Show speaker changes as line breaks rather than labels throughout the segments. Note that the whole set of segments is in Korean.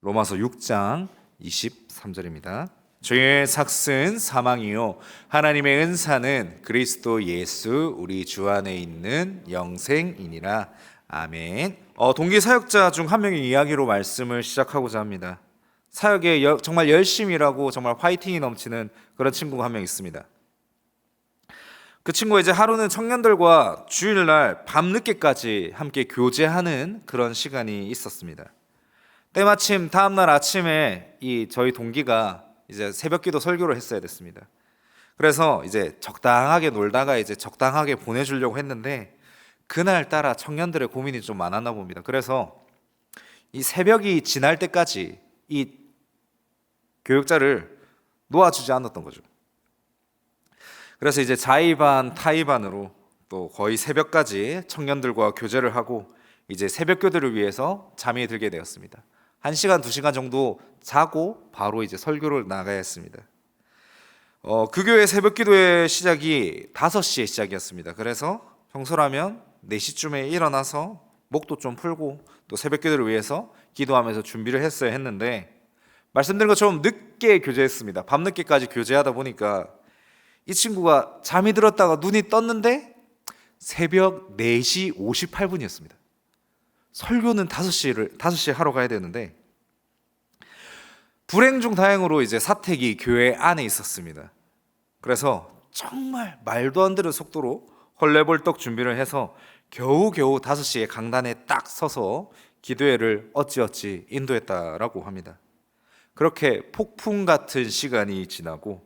로마서 6장 23절입니다. 죄의 삭은 사망이요 하나님의 은사는 그리스도 예수 우리 주 안에 있는 영생이니라. 아멘. 동기 사역자 중 한 명의 이야기로 말씀을 시작하고자 합니다. 사역에 정말 열심히 일하고 정말 화이팅이 넘치는 그런 친구가 한 명 있습니다. 그 친구가 이제 하루는 청년들과 주일날 밤늦게까지 함께 교제하는 그런 시간이 있었습니다. 때마침 다음날 아침에 저희 동기가 이제 새벽기도 설교를 했어야 됐습니다. 그래서 이제 적당하게 놀다가 이제 적당하게 보내주려고 했는데 그날따라 청년들의 고민이 좀 많았나 봅니다. 그래서 이 새벽이 지날 때까지 이 교육자를 놓아주지 않았던 거죠. 그래서 이제 자의반 타의반으로 또 거의 새벽까지 청년들과 교제를 하고 이제 새벽교대를 위해서 잠이 들게 되었습니다. 1시간, 2시간 정도 자고 바로 이제 설교를 나가야 했습니다. 그 교회 새벽기도의 시작이 5시에 시작이었습니다. 그래서 평소라면 4시쯤에 일어나서 목도 좀 풀고 또 새벽기도를 위해서 기도하면서 준비를 했어야 했는데 말씀드린 것처럼 늦게 교제했습니다. 밤늦게까지 교제하다 보니까 이 친구가 잠이 들었다가 눈이 떴는데 새벽 4시 58분이었습니다. 설교는 5시에 하러 가야 되는데 불행 중 다행으로 이제 사택이 교회 안에 있었습니다. 그래서 정말 말도 안 되는 속도로 헐레벌떡 준비를 해서 겨우겨우 5시에 강단에 딱 서서 기도회를 어찌어찌 인도했다라고 합니다. 그렇게 폭풍 같은 시간이 지나고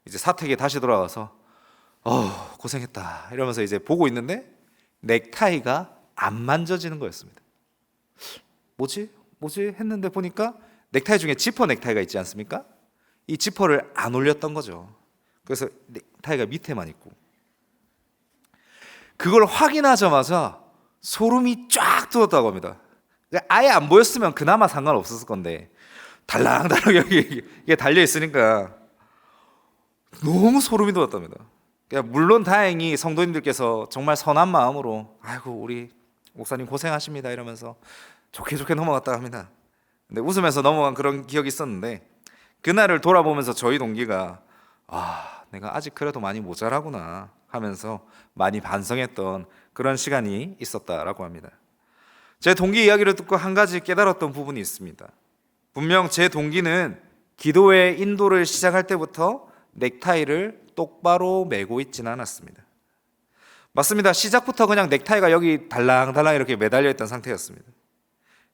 이제 사택에 다시 돌아와서 고생했다 이러면서 이제 보고 있는데 넥타이가 안 만져지는 거였습니다. 뭐지 했는데 보니까 넥타이 중에 지퍼 넥타이가 있지 않습니까? 이 지퍼를 안 올렸던 거죠. 그래서 넥타이가 밑에만 있고 그걸 확인하자마자 소름이 쫙 돋았다고 합니다. 아예 안 보였으면 그나마 상관없었을 건데 달랑달랑 여기 이게 달려 있으니까 너무 소름이 돋았답니다. 물론 다행히 성도님들께서 정말 선한 마음으로 아이고 우리 목사님 고생하십니다 이러면서 좋게 넘어갔다 합니다. 근데 웃으면서 넘어간 그런 기억이 있었는데 그날을 돌아보면서 저희 동기가 내가 아직 그래도 많이 모자라구나 하면서 많이 반성했던 그런 시간이 있었다라고 합니다. 제 동기 이야기를 듣고 한 가지 깨달았던 부분이 있습니다. 분명 제 동기는 기도회 인도를 시작할 때부터 넥타이를 똑바로 매고 있지는 않았습니다. 맞습니다. 시작부터 그냥 넥타이가 여기 달랑달랑 이렇게 매달려 있던 상태였습니다.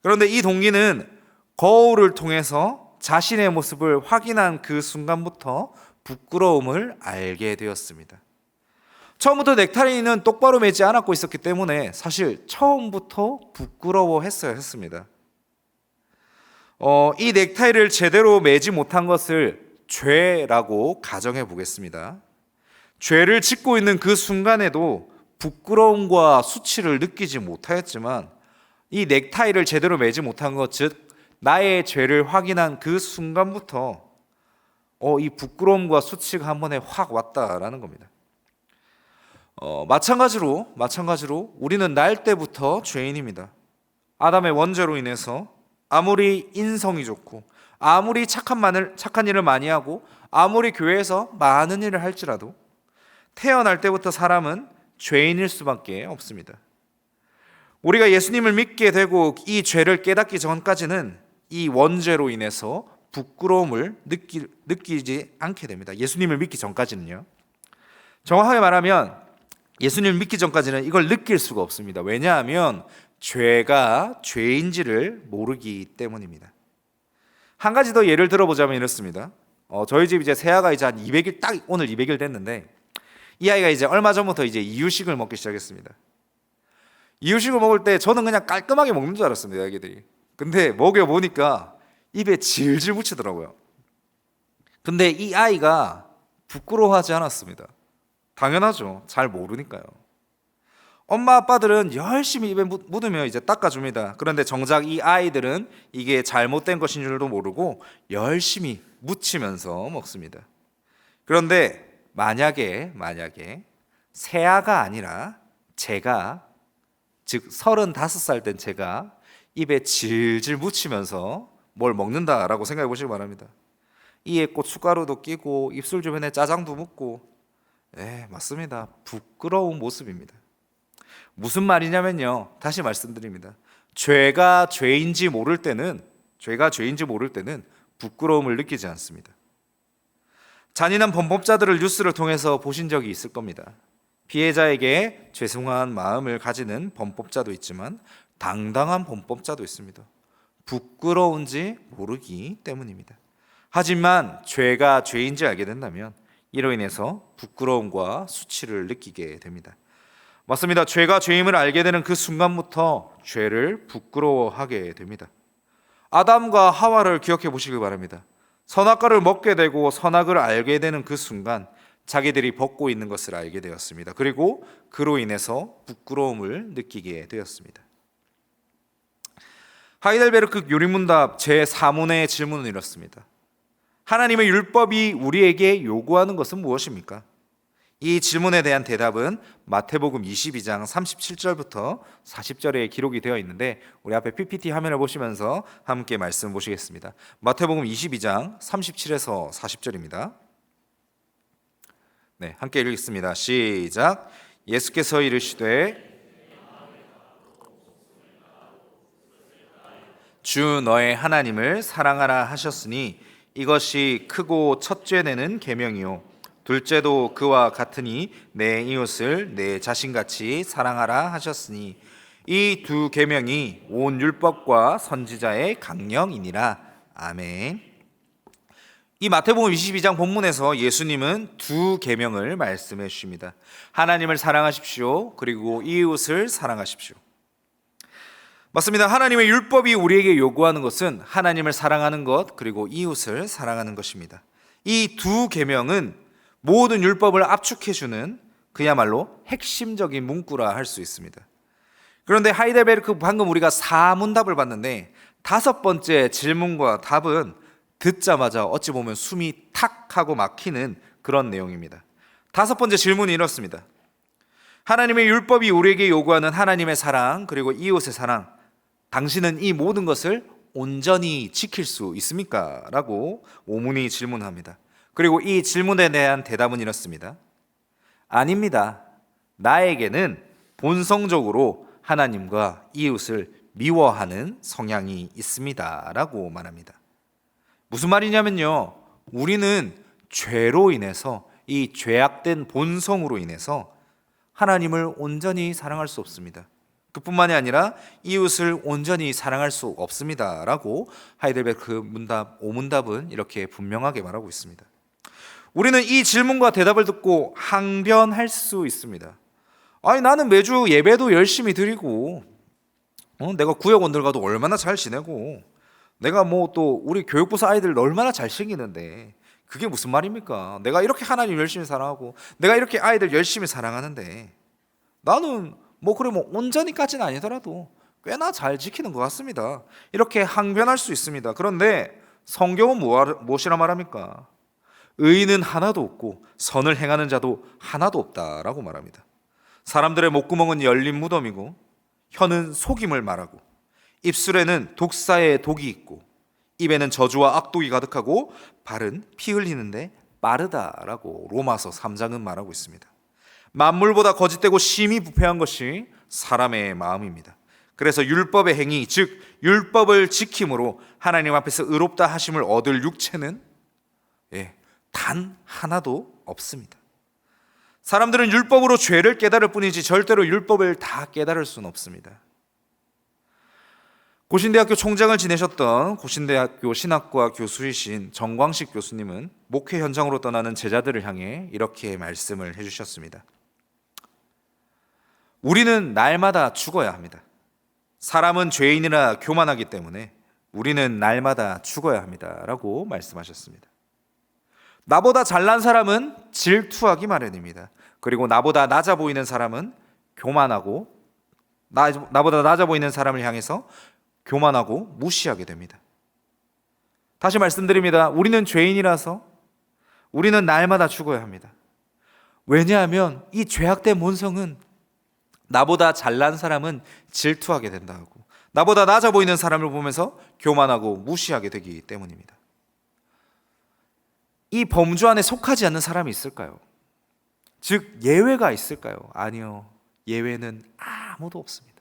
그런데 이 동기는 거울을 통해서 자신의 모습을 확인한 그 순간부터 부끄러움을 알게 되었습니다. 처음부터 넥타이는 똑바로 매지 않았고 있었기 때문에 사실 처음부터 부끄러워했어야 했습니다. 이 넥타이를 제대로 매지 못한 것을 죄라고 가정해 보겠습니다. 죄를 짓고 있는 그 순간에도 부끄러움과 수치를 느끼지 못하였지만 이 넥타이를 제대로 매지 못한 것, 즉 나의 죄를 확인한 그 순간부터 이 부끄러움과 수치가 한 번에 확 왔다라는 겁니다. 마찬가지로 우리는 날 때부터 죄인입니다. 아담의 원죄로 인해서 아무리 인성이 좋고 아무리 착한 일을 많이 하고 아무리 교회에서 많은 일을 할지라도 태어날 때부터 사람은 죄인일 수밖에 없습니다. 우리가 예수님을 믿게 되고 이 죄를 깨닫기 전까지는 이 원죄로 인해서 부끄러움을 느끼지 않게 됩니다. 예수님을 믿기 전까지는요. 정확하게 말하면 예수님을 믿기 전까지는 이걸 느낄 수가 없습니다. 왜냐하면 죄가 죄인지를 모르기 때문입니다. 한 가지 더 예를 들어보자면 이렇습니다. 저희 집 이제 새아가 이제 한 200일 딱 오늘 200일 됐는데 이 아이가 이제 얼마 전부터 이제 이유식을 먹기 시작했습니다. 이유식을 먹을 때 저는 그냥 깔끔하게 먹는 줄 알았습니다, 아기들이. 근데 먹여보니까 입에 질질 묻히더라고요. 근데 이 아이가 부끄러워하지 않았습니다. 당연하죠. 잘 모르니까요. 엄마 아빠들은 열심히 입에 묻으면 이제 닦아줍니다. 그런데 정작 이 아이들은 이게 잘못된 것인 줄도 모르고 열심히 묻히면서 먹습니다. 그런데 만약에 새아가 아니라 제가, 즉 35살 된 제가 입에 질질 묻히면서 뭘 먹는다라고 생각해 보시기 바랍니다. 이에 고춧가루도 끼고 입술 주변에 짜장도 묻고, 맞습니다. 부끄러운 모습입니다. 무슨 말이냐면요, 다시 말씀드립니다. 죄가 죄인지 모를 때는 부끄러움을 느끼지 않습니다. 잔인한 범법자들을 뉴스를 통해서 보신 적이 있을 겁니다. 피해자에게 죄송한 마음을 가지는 범법자도 있지만 당당한 범법자도 있습니다. 부끄러운지 모르기 때문입니다. 하지만 죄가 죄인지 알게 된다면 이로 인해서 부끄러움과 수치를 느끼게 됩니다. 맞습니다. 죄가 죄임을 알게 되는 그 순간부터 죄를 부끄러워하게 됩니다. 아담과 하와를 기억해 보시기 바랍니다. 선악과를 먹게 되고 선악을 알게 되는 그 순간 자기들이 벗고 있는 것을 알게 되었습니다. 그리고 그로 인해서 부끄러움을 느끼게 되었습니다. 하이델베르크 요리문답 제4문의 질문은 이렇습니다. 하나님의 율법이 우리에게 요구하는 것은 무엇입니까? 이 질문에 대한 대답은 마태복음 22장 37절부터 40절에 기록이 되어 있는데 우리 앞에 PPT 화면을 보시면서 함께 말씀 보시겠습니다. 마태복음 22장 37에서 40절입니다. 네, 함께 읽겠습니다. 시작. 예수께서 이르시되 주 너의 하나님을 사랑하라 하셨으니 이것이 크고 첫째 내는 계명이요 둘째도 그와 같으니 내 이웃을 내 자신같이 사랑하라 하셨으니 이 두 계명이 온 율법과 선지자의 강령이니라. 아멘. 이 마태복음 22장 본문에서 예수님은 두 계명을 말씀해 주십니다. 하나님을 사랑하십시오. 그리고 이웃을 사랑하십시오. 맞습니다. 하나님의 율법이 우리에게 요구하는 것은 하나님을 사랑하는 것 그리고 이웃을 사랑하는 것입니다. 이 두 계명은 모든 율법을 압축해주는 그야말로 핵심적인 문구라 할 수 있습니다. 그런데 하이델베르크 방금 우리가 4문답을 봤는데 5번째 질문과 답은 듣자마자 어찌 보면 숨이 탁 하고 막히는 그런 내용입니다. 5번째 질문이 이렇습니다. 하나님의 율법이 우리에게 요구하는 하나님의 사랑 그리고 이웃의 사랑, 당신은 이 모든 것을 온전히 지킬 수 있습니까? 라고 오문이 질문합니다. 그리고 이 질문에 대한 대답은 이렇습니다. 아닙니다. 나에게는 본성적으로 하나님과 이웃을 미워하는 성향이 있습니다. 라고 말합니다. 무슨 말이냐면요, 우리는 죄로 인해서 이 죄악된 본성으로 인해서 하나님을 온전히 사랑할 수 없습니다. 그뿐만이 아니라 이웃을 온전히 사랑할 수 없습니다. 라고 하이델베르크 문답 5문답은 이렇게 분명하게 말하고 있습니다. 우리는 이 질문과 대답을 듣고 항변할 수 있습니다. 아니, 나는 매주 예배도 열심히 드리고 내가 구역원들 가도 얼마나 잘 지내고 내가 뭐 또 우리 교육부서 아이들 얼마나 잘 챙기는데 그게 무슨 말입니까? 내가 이렇게 하나님 열심히 사랑하고 내가 이렇게 아이들 열심히 사랑하는데 나는 뭐 온전히까지는 아니더라도 꽤나 잘 지키는 것 같습니다. 이렇게 항변할 수 있습니다. 그런데 성경은 무엇이라 말합니까? 의인은 하나도 없고 선을 행하는 자도 하나도 없다라고 말합니다. 사람들의 목구멍은 열린 무덤이고 혀는 속임을 말하고 입술에는 독사의 독이 있고 입에는 저주와 악독이 가득하고 발은 피 흘리는데 빠르다라고 로마서 3장은 말하고 있습니다. 만물보다 거짓되고 심히 부패한 것이 사람의 마음입니다. 그래서 율법의 행위, 즉 율법을 지킴으로 하나님 앞에서 의롭다 하심을 얻을 육체는 단 하나도 없습니다. 사람들은 율법으로 죄를 깨달을 뿐이지 절대로 율법을 다 깨달을 수는 없습니다. 고신대학교 총장을 지내셨던 고신대학교 신학과 교수이신 정광식 교수님은 목회 현장으로 떠나는 제자들을 향해 이렇게 말씀을 해주셨습니다. 우리는 날마다 죽어야 합니다. 사람은 죄인이라 교만하기 때문에 우리는 날마다 죽어야 합니다. 라고 말씀하셨습니다. 나보다 잘난 사람은 질투하기 마련입니다. 그리고 나보다 낮아 보이는 사람은 교만하고 나보다 낮아 보이는 사람을 향해서 교만하고 무시하게 됩니다. 다시 말씀드립니다. 우리는 죄인이라서 우리는 날마다 죽어야 합니다. 왜냐하면 이 죄악된 본성은 나보다 잘난 사람은 질투하게 된다고, 나보다 낮아 보이는 사람을 보면서 교만하고 무시하게 되기 때문입니다. 이 범주 안에 속하지 않는 사람이 있을까요? 즉 예외가 있을까요? 아니요. 예외는 아무도 없습니다.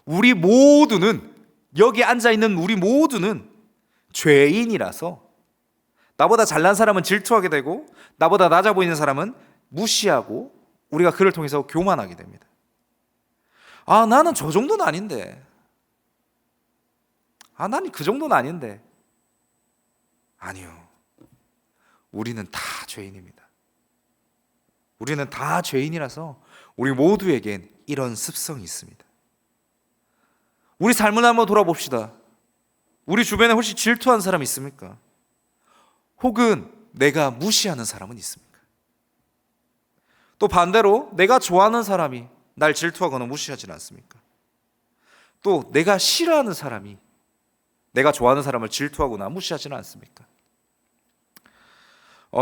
우리 모두는, 여기 앉아있는 우리 모두는 죄인이라서 나보다 잘난 사람은 질투하게 되고 나보다 낮아 보이는 사람은 무시하고 우리가 그를 통해서 교만하게 됩니다. 아, 나는 저 정도는 아닌데. 아, 나는 그 정도는 아닌데. 아니요. 우리는 다 죄인입니다. 우리는 다 죄인이라서 우리 모두에겐 이런 습성이 있습니다. 우리 삶을 한번 돌아봅시다. 우리 주변에 혹시 질투하는 사람 있습니까? 혹은 내가 무시하는 사람은 있습니까? 또 반대로 내가 좋아하는 사람이 날 질투하거나 무시하지는 않습니까? 또 내가 싫어하는 사람이 내가 좋아하는 사람을 질투하거나 무시하지는 않습니까?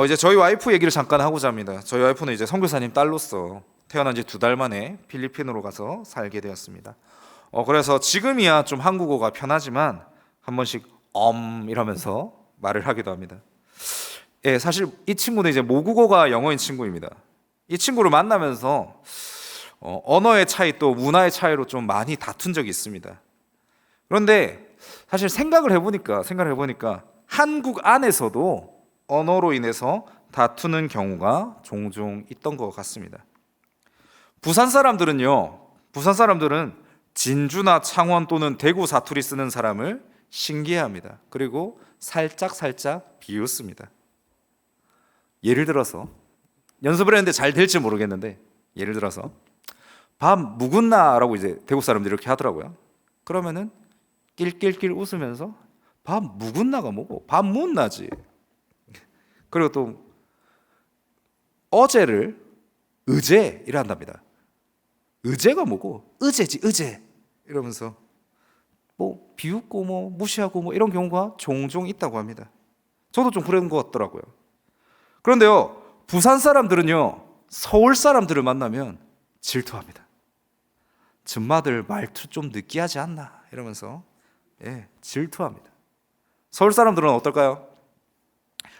이제 저희 와이프 얘기를 잠깐 하고자 합니다. 저희 와이프는 이제 선교사님 딸로서 태어난 지 2달 만에 필리핀으로 가서 살게 되었습니다. 그래서 지금이야 좀 한국어가 편하지만 한 번씩 이러면서 말을 하기도 합니다. 예, 사실 이 친구는 이제 모국어가 영어인 친구입니다. 이 친구를 만나면서 언어의 차이 또 문화의 차이로 좀 많이 다툰 적이 있습니다. 그런데 사실 생각을 해보니까 한국 안에서도 언어로 인해서 다투는 경우가 종종 있던 것 같습니다. 부산 사람들은 진주나 창원 또는 대구 사투리 쓰는 사람을 신기해합니다. 그리고 살짝 비웃습니다. 예를 들어서 연습을 했는데 잘 될지 모르겠는데, 예를 들어서 밥 묵었나라고 이제 대구 사람들이 이렇게 하더라고요. 그러면은 낄낄낄 웃으면서 밥 묵었나가 뭐고 밥 묵었나지. 그리고 또 어제를 의제이라 한답니다. 의제가 뭐고 의제지 의제 이러면서 뭐 비웃고 뭐 무시하고 뭐 이런 경우가 종종 있다고 합니다. 저도 좀 그런 것 같더라고요. 그런데요, 부산 사람들은요 서울 사람들을 만나면 질투합니다. 줌마들 말투 좀 느끼하지 않나 이러면서 질투합니다. 서울 사람들은 어떨까요?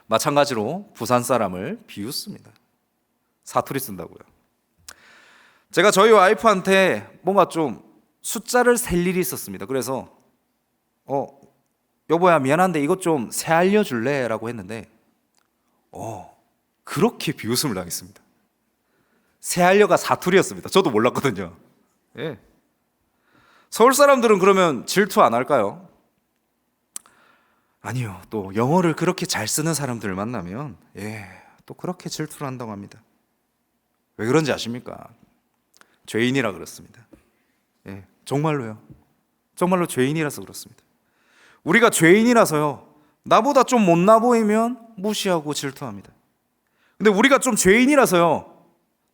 마찬가지로 부산 사람을 비웃습니다. 사투리 쓴다고요. 제가 저희 와이프한테 뭔가 좀 숫자를 셀 일이 있었습니다. 그래서 여보야 미안한데 이것 좀 세 알려줄래? 라고 했는데 그렇게 비웃음을 당했습니다. 세 알려가 사투리였습니다. 저도 몰랐거든요. 예. 서울 사람들은 그러면 질투 안 할까요? 아니요. 또 영어를 그렇게 잘 쓰는 사람들을 만나면 또 그렇게 질투를 한다고 합니다. 왜 그런지 아십니까? 죄인이라 그렇습니다. 정말로요. 정말로 죄인이라서 그렇습니다. 우리가 죄인이라서요, 나보다 좀 못나 보이면 무시하고 질투합니다. 근데 우리가 좀 죄인이라서요,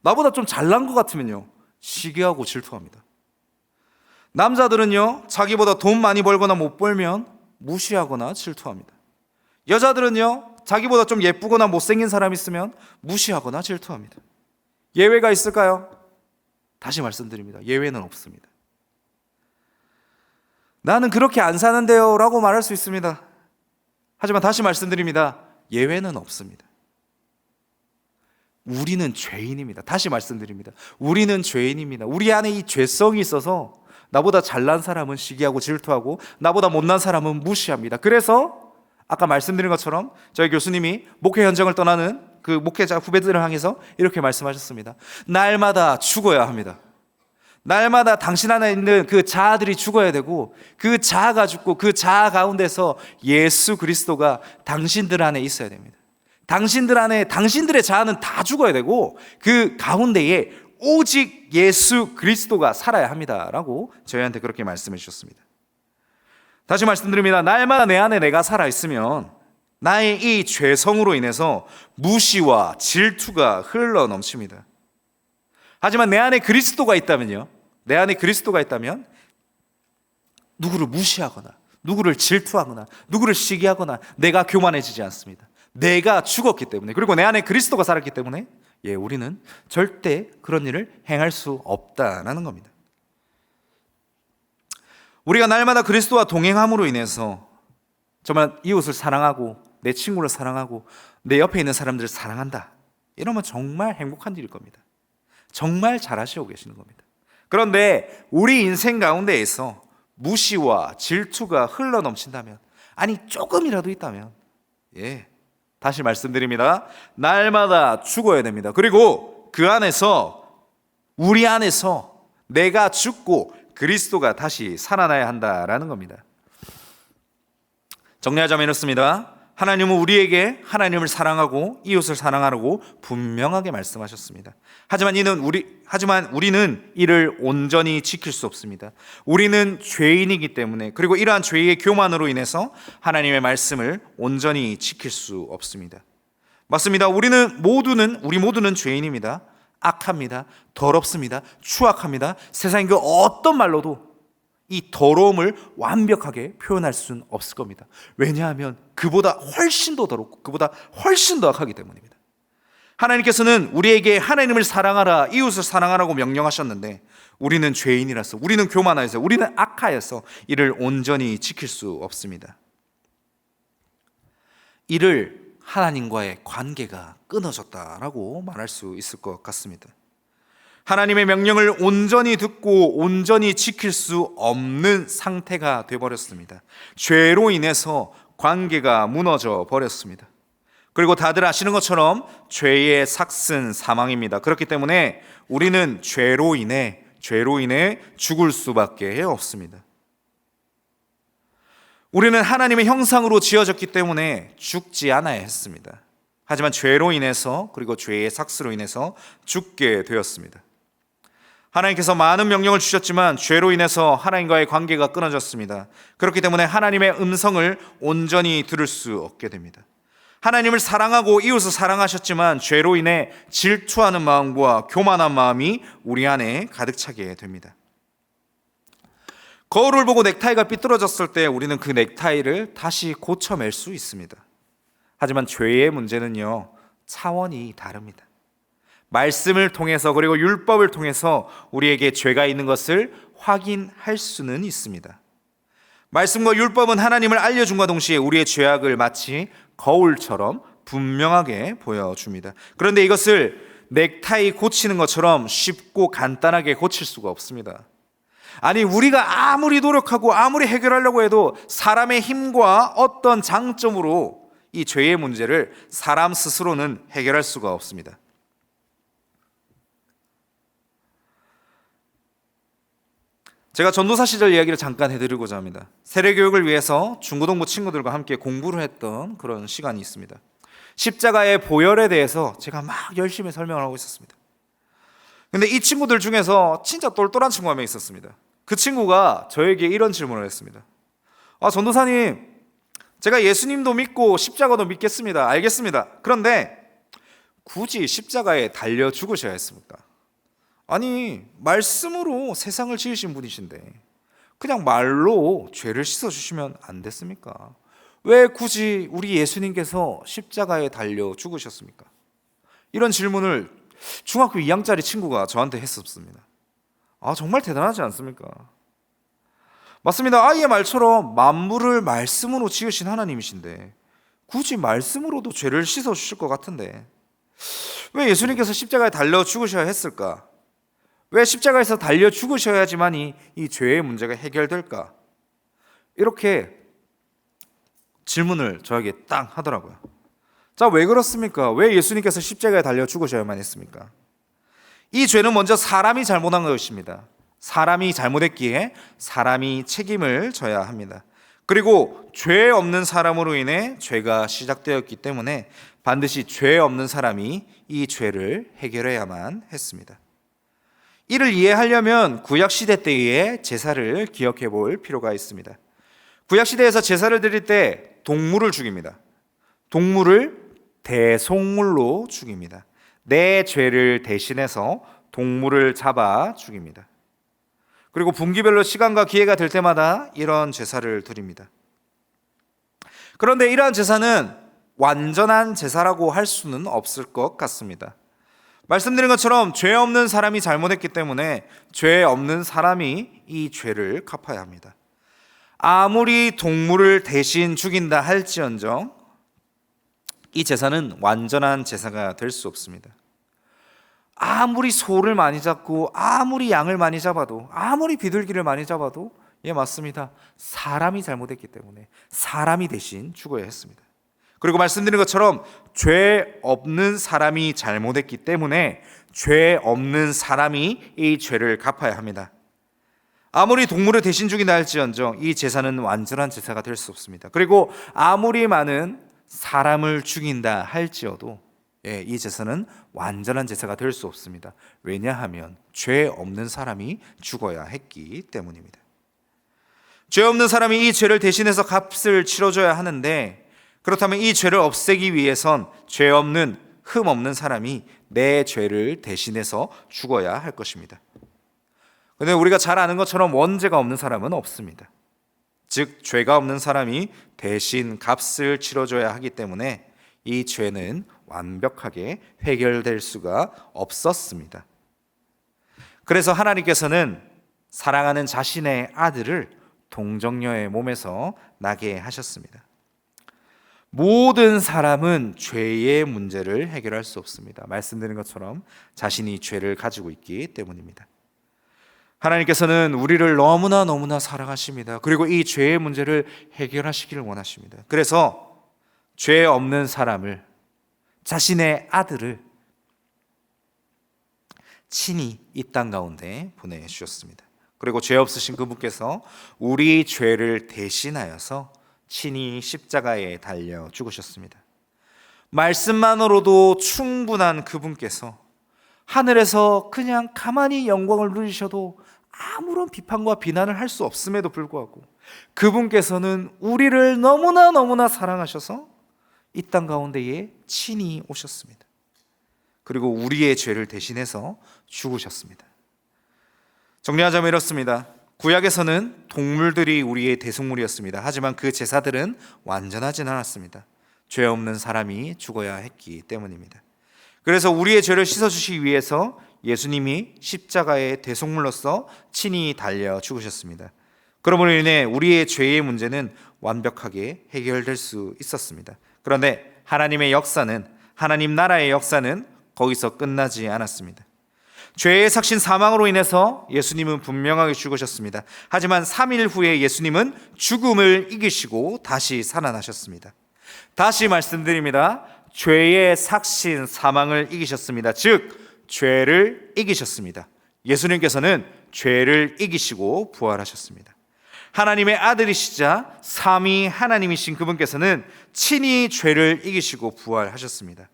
나보다 좀 잘난 것 같으면요 시기하고 질투합니다. 남자들은요 자기보다 돈 많이 벌거나 못 벌면 무시하거나 질투합니다. 여자들은요 자기보다 좀 예쁘거나 못생긴 사람 있으면 무시하거나 질투합니다. 예외가 있을까요? 다시 말씀드립니다. 예외는 없습니다. 나는 그렇게 안 사는데요 라고 말할 수 있습니다. 하지만 다시 말씀드립니다. 예외는 없습니다. 우리는 죄인입니다. 다시 말씀드립니다. 우리는 죄인입니다. 우리 안에 이 죄성이 있어서 나보다 잘난 사람은 시기하고 질투하고 나보다 못난 사람은 무시합니다. 그래서 아까 말씀드린 것처럼 저희 교수님이 목회 현장을 떠나는 그 목회자 후배들을 향해서 이렇게 말씀하셨습니다. 날마다 죽어야 합니다. 날마다 당신 안에 있는 그 자아들이 죽어야 되고, 그 자아가 죽고 그 자아 가운데서 예수 그리스도가 당신들 안에 있어야 됩니다. 당신들 안에 당신들의 자아는 다 죽어야 되고 그 가운데에 오직 예수 그리스도가 살아야 합니다라고 저희한테 그렇게 말씀해 주셨습니다. 다시 말씀드립니다. 날마다 내 안에 내가 살아있으면 나의 이 죄성으로 인해서 무시와 질투가 흘러 넘칩니다. 하지만 내 안에 그리스도가 있다면요, 내 안에 그리스도가 있다면 누구를 무시하거나 누구를 질투하거나 누구를 시기하거나 내가 교만해지지 않습니다. 내가 죽었기 때문에, 그리고 내 안에 그리스도가 살았기 때문에 우리는 절대 그런 일을 행할 수 없다라는 겁니다. 우리가 날마다 그리스도와 동행함으로 인해서 정말 이웃을 사랑하고 내 친구를 사랑하고 내 옆에 있는 사람들을 사랑한다, 이러면 정말 행복한 일일 겁니다. 정말 잘하시고 계시는 겁니다. 그런데 우리 인생 가운데에서 무시와 질투가 흘러넘친다면, 아니 조금이라도 있다면, 다시 말씀드립니다, 날마다 죽어야 됩니다. 그리고 그 안에서, 우리 안에서 내가 죽고 그리스도가 다시 살아나야 한다라는 겁니다. 정리하자면 이렇습니다. 하나님은 우리에게 하나님을 사랑하고 이웃을 사랑하라고 분명하게 말씀하셨습니다. 하지만 우리는 이를 온전히 지킬 수 없습니다. 우리는 죄인이기 때문에, 그리고 이러한 죄의 교만으로 인해서 하나님의 말씀을 온전히 지킬 수 없습니다. 맞습니다. 우리 모두는 죄인입니다. 악합니다. 더럽습니다. 추악합니다. 세상의 그 어떤 말로도 이 더러움을 완벽하게 표현할 수는 없을 겁니다. 왜냐하면 그보다 훨씬 더 더럽고 그보다 훨씬 더 악하기 때문입니다. 하나님께서는 우리에게 하나님을 사랑하라, 이웃을 사랑하라고 명령하셨는데, 우리는 죄인이라서, 우리는 교만하여서, 우리는 악하여서 이를 온전히 지킬 수 없습니다. 이를 하나님과의 관계가 끊어졌다라고 말할 수 있을 것 같습니다. 하나님의 명령을 온전히 듣고 온전히 지킬 수 없는 상태가 되어버렸습니다. 죄로 인해서 관계가 무너져 버렸습니다. 그리고 다들 아시는 것처럼 죄의 삭은 사망입니다. 그렇기 때문에 우리는 죄로 인해 죽을 수밖에 없습니다. 우리는 하나님의 형상으로 지어졌기 때문에 죽지 않아야 했습니다. 하지만 죄로 인해서, 그리고 죄의 삭스로 인해서 죽게 되었습니다. 하나님께서 많은 명령을 주셨지만 죄로 인해서 하나님과의 관계가 끊어졌습니다. 그렇기 때문에 하나님의 음성을 온전히 들을 수 없게 됩니다. 하나님을 사랑하고 이웃을 사랑하셨지만 죄로 인해 질투하는 마음과 교만한 마음이 우리 안에 가득 차게 됩니다. 거울을 보고 넥타이가 삐뚤어졌을 때 우리는 그 넥타이를 다시 고쳐맬 수 있습니다. 하지만 죄의 문제는요, 차원이 다릅니다. 말씀을 통해서, 그리고 율법을 통해서 우리에게 죄가 있는 것을 확인할 수는 있습니다. 말씀과 율법은 하나님을 알려줌과 동시에 우리의 죄악을 마치 거울처럼 분명하게 보여줍니다. 그런데 이것을 넥타이 고치는 것처럼 쉽고 간단하게 고칠 수가 없습니다. 아니, 우리가 아무리 노력하고 아무리 해결하려고 해도 사람의 힘과 어떤 장점으로 이 죄의 문제를 사람 스스로는 해결할 수가 없습니다. 제가 전도사 시절 이야기를 잠깐 해드리고자 합니다. 세례교육을 위해서 중고등부 친구들과 함께 공부를 했던 그런 시간이 있습니다. 십자가의 보혈에 대해서 제가 막 열심히 설명을 하고 있었습니다. 근데 이 친구들 중에서 진짜 똘똘한 친구가 한 명 있었습니다. 그 친구가 저에게 이런 질문을 했습니다. 전도사님, 제가 예수님도 믿고 십자가도 믿겠습니다. 알겠습니다. 그런데 굳이 십자가에 달려 죽으셔야 했습니까? 아니, 말씀으로 세상을 지으신 분이신데 그냥 말로 죄를 씻어주시면 안 됐습니까? 왜 굳이 우리 예수님께서 십자가에 달려 죽으셨습니까? 이런 질문을 중학교 2학년짜리 친구가 저한테 했었습니다. 정말 대단하지 않습니까? 맞습니다. 아이의 말처럼 만물을 말씀으로 지으신 하나님이신데 굳이 말씀으로도 죄를 씻어주실 것 같은데 왜 예수님께서 십자가에 달려 죽으셔야 했을까? 왜 십자가에서 달려 죽으셔야지만이 이 죄의 문제가 해결될까? 이렇게 질문을 저에게 딱 하더라고요. 자, 왜 그렇습니까? 왜 예수님께서 십자가에 달려 죽으셔야만 했습니까? 이 죄는 먼저 사람이 잘못한 것입니다. 사람이 잘못했기에 사람이 책임을 져야 합니다. 그리고 죄 없는 사람으로 인해 죄가 시작되었기 때문에 반드시 죄 없는 사람이 이 죄를 해결해야만 했습니다. 이를 이해하려면 구약시대 때의 제사를 기억해 볼 필요가 있습니다. 구약시대에서 제사를 드릴 때 동물을 죽입니다. 동물을 대속물로 죽입니다. 내 죄를 대신해서 동물을 잡아 죽입니다. 그리고 분기별로 시간과 기회가 될 때마다 이런 제사를 드립니다. 그런데 이러한 제사는 완전한 제사라고 할 수는 없을 것 같습니다. 말씀드린 것처럼 죄 없는 사람이 잘못했기 때문에 죄 없는 사람이 이 죄를 갚아야 합니다. 아무리 동물을 대신 죽인다 할지언정 이 제사는 완전한 제사가 될 수 없습니다. 아무리 소를 많이 잡고 아무리 양을 많이 잡아도 아무리 비둘기를 많이 잡아도 맞습니다. 사람이 잘못했기 때문에 사람이 대신 죽어야 했습니다. 그리고 말씀드린 것처럼 죄 없는 사람이 잘못했기 때문에 죄 없는 사람이 이 죄를 갚아야 합니다. 아무리 동물을 대신 죽인다 할지언정 이 제사는 완전한 제사가 될 수 없습니다. 그리고 아무리 많은 사람을 죽인다 할지어도 이 제사는 완전한 제사가 될 수 없습니다. 왜냐하면 죄 없는 사람이 죽어야 했기 때문입니다. 죄 없는 사람이 이 죄를 대신해서 값을 치러줘야 하는데, 그렇다면 이 죄를 없애기 위해선 죄 없는 흠 없는 사람이 내 죄를 대신해서 죽어야 할 것입니다. 그런데 우리가 잘 아는 것처럼 원죄가 없는 사람은 없습니다. 즉 죄가 없는 사람이 대신 값을 치러줘야 하기 때문에 이 죄는 완벽하게 해결될 수가 없었습니다. 그래서 하나님께서는 사랑하는 자신의 아들을 동정녀의 몸에서 나게 하셨습니다. 모든 사람은 죄의 문제를 해결할 수 없습니다. 말씀드린 것처럼 자신이 죄를 가지고 있기 때문입니다. 하나님께서는 우리를 너무나 사랑하십니다. 그리고 이 죄의 문제를 해결하시기를 원하십니다. 그래서 죄 없는 사람을, 자신의 아들을 친히 이 땅 가운데 보내주셨습니다. 그리고 죄 없으신 그분께서 우리 죄를 대신하여서 친히 십자가에 달려 죽으셨습니다. 말씀만으로도 충분한 그분께서 하늘에서 그냥 가만히 영광을 누리셔도 아무런 비판과 비난을 할 수 없음에도 불구하고 그분께서는 우리를 너무나 사랑하셔서 이 땅 가운데에 친히 오셨습니다. 그리고 우리의 죄를 대신해서 죽으셨습니다. 정리하자면 이렇습니다. 구약에서는 동물들이 우리의 대속물이었습니다. 하지만 그 제사들은 완전하진 않았습니다. 죄 없는 사람이 죽어야 했기 때문입니다. 그래서 우리의 죄를 씻어주시기 위해서 예수님이 십자가의 대속물로서 친히 달려 죽으셨습니다. 그러므로 인해 우리의 죄의 문제는 완벽하게 해결될 수 있었습니다. 그런데 하나님의 역사는, 하나님 나라의 역사는 거기서 끝나지 않았습니다. 죄의 삭신 사망으로 인해서 예수님은 분명하게 죽으셨습니다. 하지만 3일 후에 예수님은 죽음을 이기시고 다시 살아나셨습니다. 다시 말씀드립니다. 죄의 삭신 사망을 이기셨습니다. 즉 죄를 이기셨습니다. 예수님께서는 죄를 이기시고 부활하셨습니다. 하나님의 아들이시자 삼위 하나님이신 그분께서는 친히 죄를 이기시고 부활하셨습니다.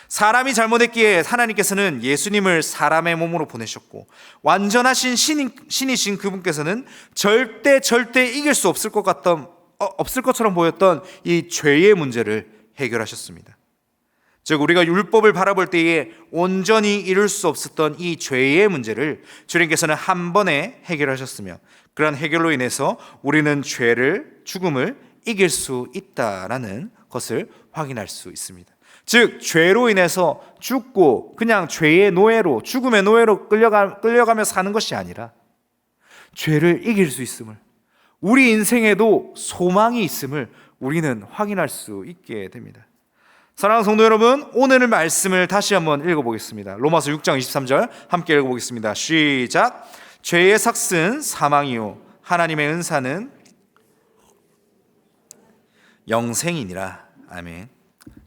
사람이 잘못했기에 하나님께서는 예수님을 사람의 몸으로 보내셨고, 완전하신 신이신 그분께서는 절대 이길 수 없을 것처럼 보였던 이 죄의 문제를 해결하셨습니다. 즉 우리가 율법을 바라볼 때에 온전히 이룰 수 없었던 이 죄의 문제를 주님께서는 한 번에 해결하셨으며, 그런 해결로 인해서 우리는 죽음을 이길 수 있다라는 것을 확인할 수 있습니다. 즉 죄로 인해서 죽고 그냥 죄의 노예로, 죽음의 노예로 끌려가며 사는 것이 아니라 죄를 이길 수 있음을, 우리 인생에도 소망이 있음을 우리는 확인할 수 있게 됩니다. 사랑하는 성도 여러분, 오늘 말씀을 다시 한번 읽어보겠습니다. 로마서 6장 23절 함께 읽어보겠습니다. 시작. 죄의 삭은 사망이요 하나님의 은사는 영생이니라. 아멘.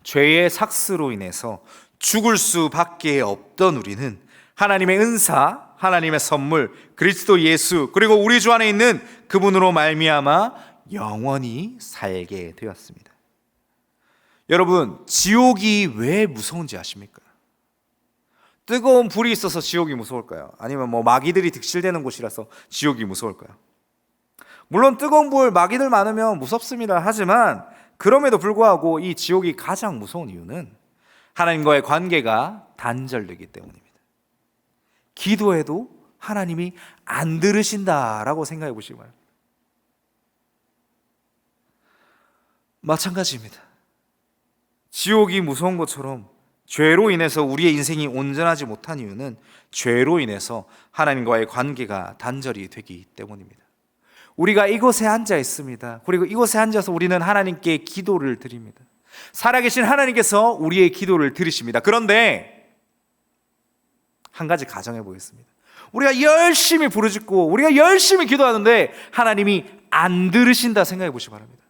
죄의 삭스로 인해서 죽을 수밖에 없던 우리는 하나님의 은사, 하나님의 선물, 그리스도 예수, 그리고 우리 주 안에 있는 그분으로 말미암아 영원히 살게 되었습니다. 여러분, 지옥이 왜 무서운지 아십니까? 뜨거운 불이 있어서 지옥이 무서울까요? 아니면 마귀들이 득실되는 곳이라서 지옥이 무서울까요? 물론 뜨거운 불, 마귀들 많으면 무섭습니다. 하지만 그럼에도 불구하고 이 지옥이 가장 무서운 이유는 하나님과의 관계가 단절되기 때문입니다. 기도해도 하나님이 안 들으신다라고 생각해 보시기 바랍니다. 마찬가지입니다. 지옥이 무서운 것처럼 죄로 인해서 우리의 인생이 온전하지 못한 이유는 죄로 인해서 하나님과의 관계가 단절이 되기 때문입니다. 우리가 이곳에 앉아 있습니다. 그리고 이곳에 앉아서 우리는 하나님께 기도를 드립니다. 살아계신 하나님께서 우리의 기도를 들으십니다. 그런데 한 가지 가정해 보겠습니다. 우리가 열심히 부르짖고 우리가 열심히 기도하는데 하나님이 안 들으신다 생각해 보시기 바랍니다.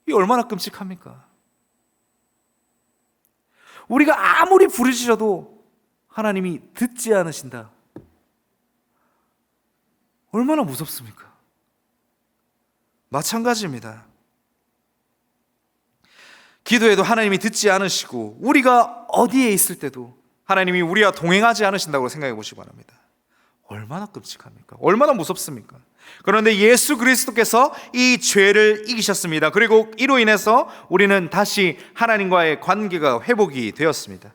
이게 얼마나 끔찍합니까? 우리가 아무리 부르짖어도 하나님이 듣지 않으신다. 얼마나 무섭습니까? 마찬가지입니다. 기도해도 하나님이 듣지 않으시고 우리가 어디에 있을 때도 하나님이 우리와 동행하지 않으신다고 생각해 보시기 바랍니다. 얼마나 끔찍합니까? 얼마나 무섭습니까? 그런데 예수 그리스도께서 이 죄를 이기셨습니다. 그리고 이로 인해서 우리는 다시 하나님과의 관계가 회복이 되었습니다.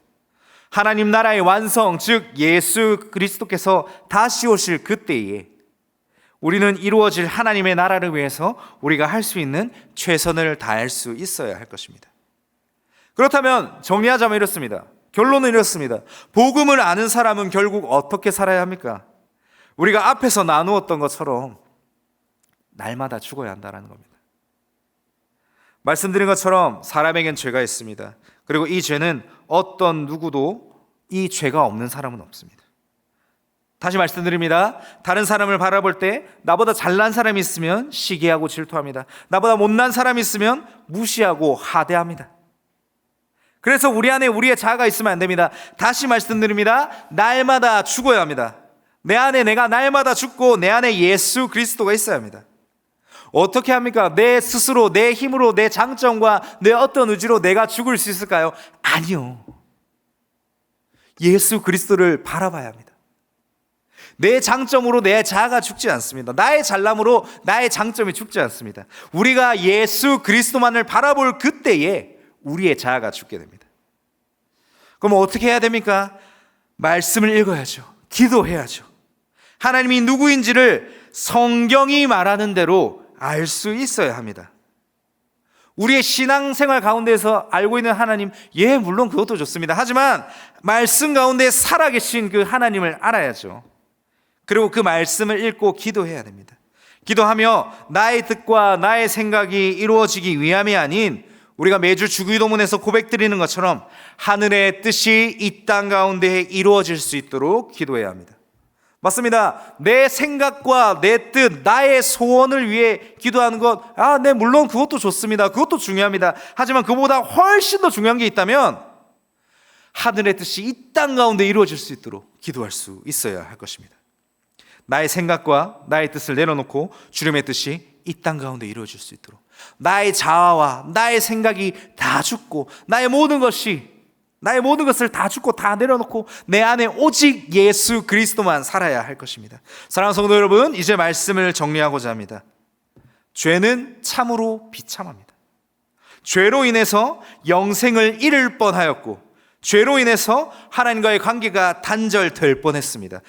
하나님 나라의 완성, 즉 예수 그리스도께서 다시 오실 그때에 우리는 이루어질 하나님의 나라를 위해서 우리가 할 수 있는 최선을 다할 수 있어야 할 것입니다. 그렇다면 정리하자면 이렇습니다. 결론은 이렇습니다. 복음을 아는 사람은 결국 어떻게 살아야 합니까? 우리가 앞에서 나누었던 것처럼 날마다 죽어야 한다는 겁니다. 말씀드린 것처럼 사람에겐 죄가 있습니다. 그리고 이 죄는 어떤 누구도 이 죄가 없는 사람은 없습니다. 다시 말씀드립니다. 다른 사람을 바라볼 때 나보다 잘난 사람이 있으면 시기하고 질투합니다. 나보다 못난 사람이 있으면 무시하고 하대합니다. 그래서 우리 안에 우리의 자아가 있으면 안 됩니다. 다시 말씀드립니다. 날마다 죽어야 합니다. 내 안에 내가 날마다 죽고 내 안에 예수 그리스도가 있어야 합니다. 어떻게 합니까? 내 스스로, 내 힘으로, 내 장점과 내 어떤 의지로 내가 죽을 수 있을까요? 아니요. 예수 그리스도를 바라봐야 합니다. 내 장점으로 내 자아가 죽지 않습니다. 나의 잘남으로 나의 장점이 죽지 않습니다. 우리가 예수 그리스도만을 바라볼 그때에 우리의 자아가 죽게 됩니다. 그럼 어떻게 해야 됩니까? 말씀을 읽어야죠. 기도해야죠. 하나님이 누구인지를 성경이 말하는 대로 알 수 있어야 합니다. 우리의 신앙생활 가운데서 알고 있는 하나님, 물론 그것도 좋습니다. 하지만 말씀 가운데 살아계신 그 하나님을 알아야죠. 그리고 그 말씀을 읽고 기도해야 됩니다. 기도하며 나의 뜻과 나의 생각이 이루어지기 위함이 아닌 우리가 매주 주기도문에서 고백드리는 것처럼 하늘의 뜻이 이 땅 가운데 이루어질 수 있도록 기도해야 합니다. 맞습니다. 내 생각과 내 뜻, 나의 소원을 위해 기도하는 것, 네, 물론 그것도 좋습니다. 그것도 중요합니다. 하지만 그보다 훨씬 더 중요한 게 있다면 하늘의 뜻이 이 땅 가운데 이루어질 수 있도록 기도할 수 있어야 할 것입니다. 나의 생각과 나의 뜻을 내려놓고 주님의 뜻이 이 땅 가운데 이루어질 수 있도록 나의 자아와 나의 생각이 다 죽고 나의 모든 것을 다 죽고 다 내려놓고 내 안에 오직 예수 그리스도만 살아야 할 것입니다. 사랑하는 성도 여러분, 이제 말씀을 정리하고자 합니다. 죄는 참으로 비참합니다. 죄로 인해서 영생을 잃을 뻔하였고 죄로 인해서 하나님과의 관계가 단절될 뻔했습니다.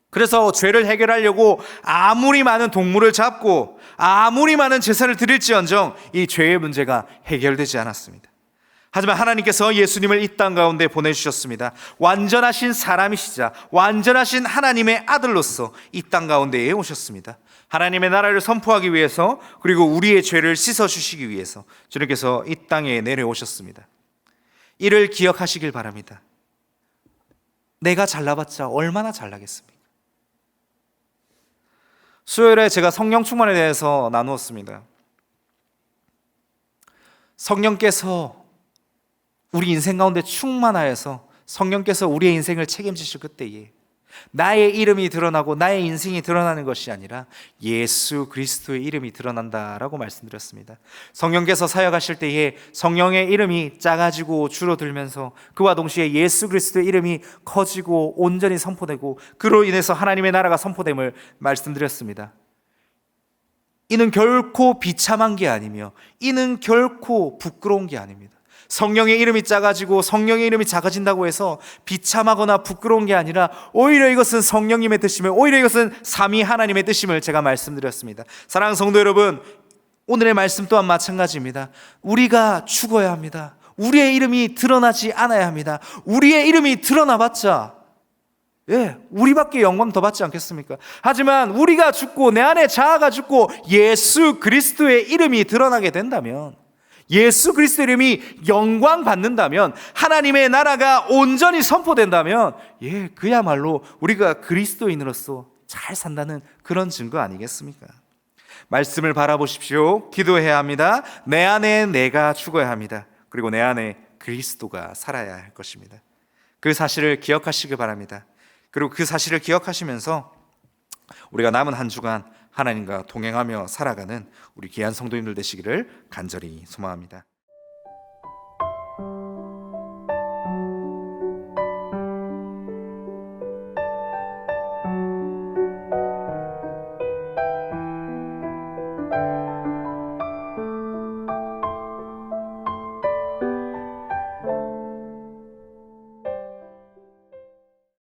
그래서 죄를 해결하려고 아무리 많은 동물을 잡고 아무리 많은 제사를 드릴지언정 이 죄의 문제가 해결되지 않았습니다. 하지만 하나님께서 예수님을 이 땅 가운데 보내주셨습니다. 완전하신 사람이시자 완전하신 하나님의 아들로서 이 땅 가운데에 오셨습니다. 하나님의 나라를 선포하기 위해서, 그리고 우리의 죄를 씻어주시기 위해서 주님께서 이 땅에 내려오셨습니다. 이를 기억하시길 바랍니다. 내가 잘나봤자 얼마나 잘나겠습니까? 수요일에 제가 성령 충만에 대해서 나누었습니다. 성령께서 우리 인생 가운데 충만하여서 성령께서 우리의 인생을 책임지실 그때에 나의 이름이 드러나고 나의 인생이 드러나는 것이 아니라 예수 그리스도의 이름이 드러난다라고 말씀드렸습니다. 성령께서 사역하실 때에 성령의 이름이 작아지고 줄어들면서 그와 동시에 예수 그리스도의 이름이 커지고 온전히 선포되고 그로 인해서 하나님의 나라가 선포됨을 말씀드렸습니다. 이는 결코 비참한 게 아니며 이는 결코 부끄러운 게 아닙니다. 성령의 이름이 작아지고 성령의 이름이 작아진다고 해서 비참하거나 부끄러운 게 아니라 오히려 이것은 성령님의 뜻임을, 오히려 이것은 삼위 하나님의 뜻임을 제가 말씀드렸습니다. 사랑하는 성도 여러분, 오늘의 말씀 또한 마찬가지입니다. 우리가 죽어야 합니다. 우리의 이름이 드러나지 않아야 합니다. 우리의 이름이 드러나봤자 예, 우리밖에 영광 더 받지 않겠습니까? 하지만 우리가 죽고 내 안에 자아가 죽고 예수 그리스도의 이름이 드러나게 된다면, 예수 그리스도의 이름이 영광 받는다면, 하나님의 나라가 온전히 선포된다면, 예, 그야말로 우리가 그리스도인으로서 잘 산다는 그런 증거 아니겠습니까? 말씀을 바라보십시오. 기도해야 합니다. 내 안에 내가 죽어야 합니다. 그리고 내 안에 그리스도가 살아야 할 것입니다. 그 사실을 기억하시기 바랍니다. 그리고 그 사실을 기억하시면서 우리가 남은 한 주간 하나님과 동행하며 살아가는 우리 귀한 성도님들 되시기를 간절히 소망합니다.